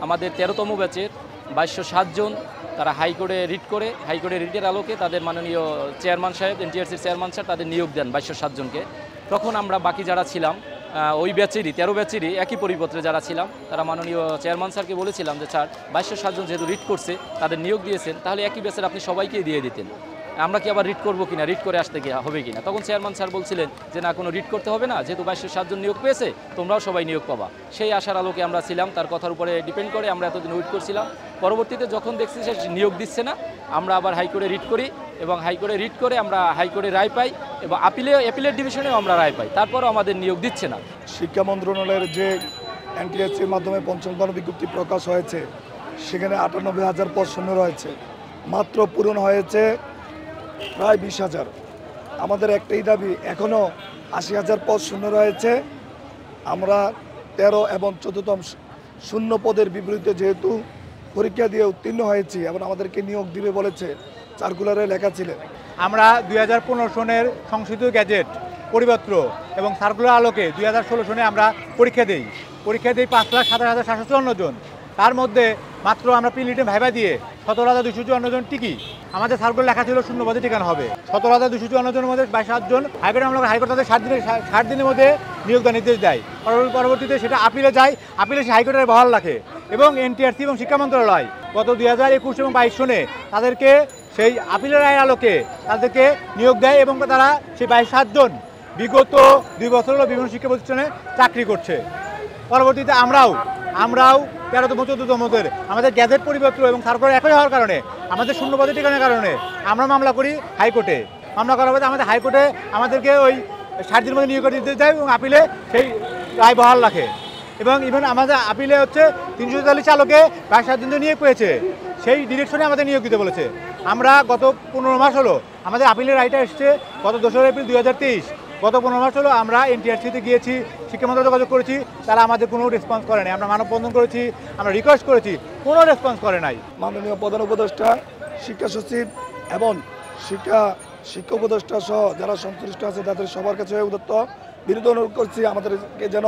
আমাদের 13তম ব্যাচের 2207 জন তারা হাইকোর্টে রিট করে হাইকোর্টে রিটের আলোকে তাদের মাননীয় চেয়ারম্যান সাহেব এনটিআরসির চেয়ারম্যান সাহেব তাদের নিয়োগ দেন 2207 জনকে। তখন আমরা বাকি যারা ছিলাম ওই ব্যাচেরই 13 ব্যাচেরই একই পরিপত্রে যারা ছিলাম তারা মাননীয় চেয়ারম্যান স্যারকে বলেছিলাম যে স্যার 2207 জন যেহেতু রিট করছে তাদের নিয়োগ দিয়েছেন তাহলে একই ব্যাচের আপনি সবাইকেই দিয়ে দিতেন, আমরা কি আবার রিট করবো কিনা, রিট করে আসতে গিয়ে হবে কিনা। তখন চেয়ারম্যান স্যার বলছিলেন যে না, কোনো রিট করতে হবে না, যেহেতু 2207 জন নিয়োগ পেয়েছে তোমরাও সবাই নিয়োগ পাবা। সেই আশার আলোকে আমরা ছিলাম, তার কথার উপরে ডিপেন্ড করে আমরা এতদিন ওয়েট করছিলাম। পরবর্তীতে যখন দেখছি সে নিয়োগ দিচ্ছে না, আমরা আবার হাইকোর্টে রিট করি এবং হাইকোর্টে রিট করে আমরা হাইকোর্টে রায় পাই এবং অ্যাপিলেট ডিভিশনেও আমরা রায় পাই, তারপরও আমাদের নিয়োগ দিচ্ছে না। শিক্ষা মন্ত্রণালয়ের যে এনটিএসসির মাধ্যমে পঞ্চম বিজ্ঞপ্তি প্রকাশ হয়েছে সেখানে 98,000 পদ শূন্য রয়েছে, মাত্র পূরণ হয়েছে প্রায় 20,000। আমাদের একটাই দাবি, এখনও 80,000 পদ শূন্য রয়েছে। আমরা 13 এবং 14তম শূন্য পদের বিপরীতে যেহেতু পরীক্ষা দিয়ে উত্তীর্ণ হয়েছি এবং আমাদেরকে নিয়োগ দিবে বলেছে সার্কুলারে লেখা ছিল। আমরা 2015 সনের সংশোধিত গ্যাজেট পরিপত্র এবং সার্কুলার আলোকে 2016 সনে আমরা পরীক্ষা দিই 5,27,754 জন। তার মধ্যে মাত্র আমরা প্রিলিমিনারি ভাইভা দিয়ে 17,254 জন টিকি। আমাদের সার্কুলার লেখা ছিল শূন্য পদে টিকানো হবে। 17,254 জনের মধ্যে 22 জন হাইকোর্ট তাদের 60 দিনের মধ্যে নিয়োগদান নির্দেশ দেয়। পরবর্তীতে সেটা আপিলে যায়, আপিলে সে হাইকোর্টের বহাল রাখে এবং এনটিআরসি এবং শিক্ষা মন্ত্রণালয় গত 2021 এবং 22 সনে তাদেরকে সেই আপিলের রায়ের আলোকে তাদেরকে নিয়োগ দেয় এবং তারা সেই 22 জন বিগত 2 বছর হলো বিভিন্ন শিক্ষা প্রতিষ্ঠানে চাকরি করছে। পরবর্তীতে আমরাও 13তম 14তমদের আমাদের গ্যাজেট পরিপত্র এবং সার্কুলার একই হওয়ার কারণে আমাদের শূন্য পদে টিকানোর কারণে আমরা মামলা করি হাইকোর্টে। মামলা করার পরে আমাদের হাইকোর্টে আমাদেরকে ওই 60 দিনের মধ্যে নিয়োগ দিতে দেয় এবং আপিলে সেই রায় বহাল রাখে এবং ইভেন আমাদের আপিলে হচ্ছে 344 চালকে 22 দিন নিয়োগ পেয়েছে, সেই ডিরেকশনে আমাদের নিয়োগ দিতে বলেছে। আমরা গত 15 মাস হলো আমাদের আপিলের রায়টা এসছে গত 2 এপ্রিল 2023। গত 15 মাস হলো আমরা এনটিআরসিতে গিয়েছি, শিক্ষা মন্ত্রণালয়ে যোগাযোগ করেছি, তারা আমাদের কোনো রেসপন্স করে নাই। আমরা মানববন্ধন করেছি, আমরা রিকোয়েস্ট করেছি, কোনো রেসপন্স করে নাই। মাননীয় প্রধান উপদেষ্টা, শিক্ষা সচিব এবং শিক্ষা উপদেষ্টা সহ যারা সংশ্লিষ্ট আছে তাদের সবার কাছে উদ্যত বিরুদ্ধে অনুরোধ করছি আমাদেরকে যেন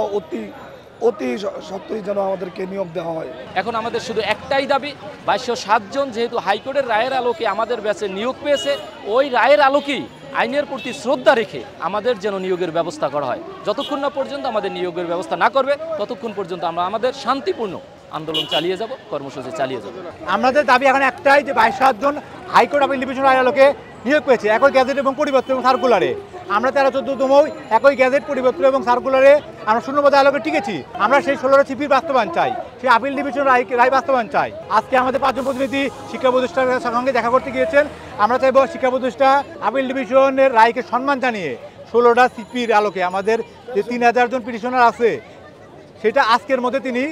অতি সত্যই যেন আমাদেরকে নিয়োগ দেওয়া হয়। এখন আমাদের শুধু একটাই দাবি, 2207 জন যেহেতু হাইকোর্টের রায়ের আলোকে আমাদের ব্যাচে নিয়োগ পেয়েছে, ওই রায়ের আলোকেই আইনের প্রতি শ্রদ্ধা রেখে আমাদের যেন নিয়োগের ব্যবস্থা করা হয়। যতক্ষণ না পর্যন্ত আমাদের নিয়োগের ব্যবস্থা না করবে ততক্ষণ পর্যন্ত আমরা আমাদের শান্তিপূর্ণ আন্দোলন চালিয়ে যাব, কর্মসূচি চালিয়ে যাব। আমাদের দাবি এখন একটাই যে 22 জন হাইকোর্ট আপিল ডিভিশন রায়ের আলোকে নিয়োগ পেয়েছে একই গ্যাজেট এবং পরিপত্র এবং সার্কুলারে। আমরা 13-14তম একই গ্যাজেট পরিপত্র এবং সার্কুলারে আমরা শূন্য পদে আলোকে টিকেছি। আমরা সেই 16 সিপির বাস্তবায়ন চাই, সেই আপিল ডিভিশন রায় বাস্তবায়ন চাই। আজকে আমাদের 5 জন প্রতিনিধি শিক্ষা উপদেষ্টার সঙ্গে দেখা করতে গিয়েছেন। আমরা চাইব শিক্ষা উপদেষ্টা আপিল ডিভিশনের রায়কে সম্মান জানিয়ে 16টা সিপির আলোকে আমাদের যে 3000 জন পিটিশনার আছে সেটা আজকের মধ্যে তিনি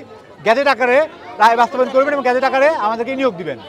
গ্যাজেট আকারে রায় বাস্তবায়ন করবেন এবং গ্যাজেট আকারে আমাদেরকে নিয়োগ দিবেন।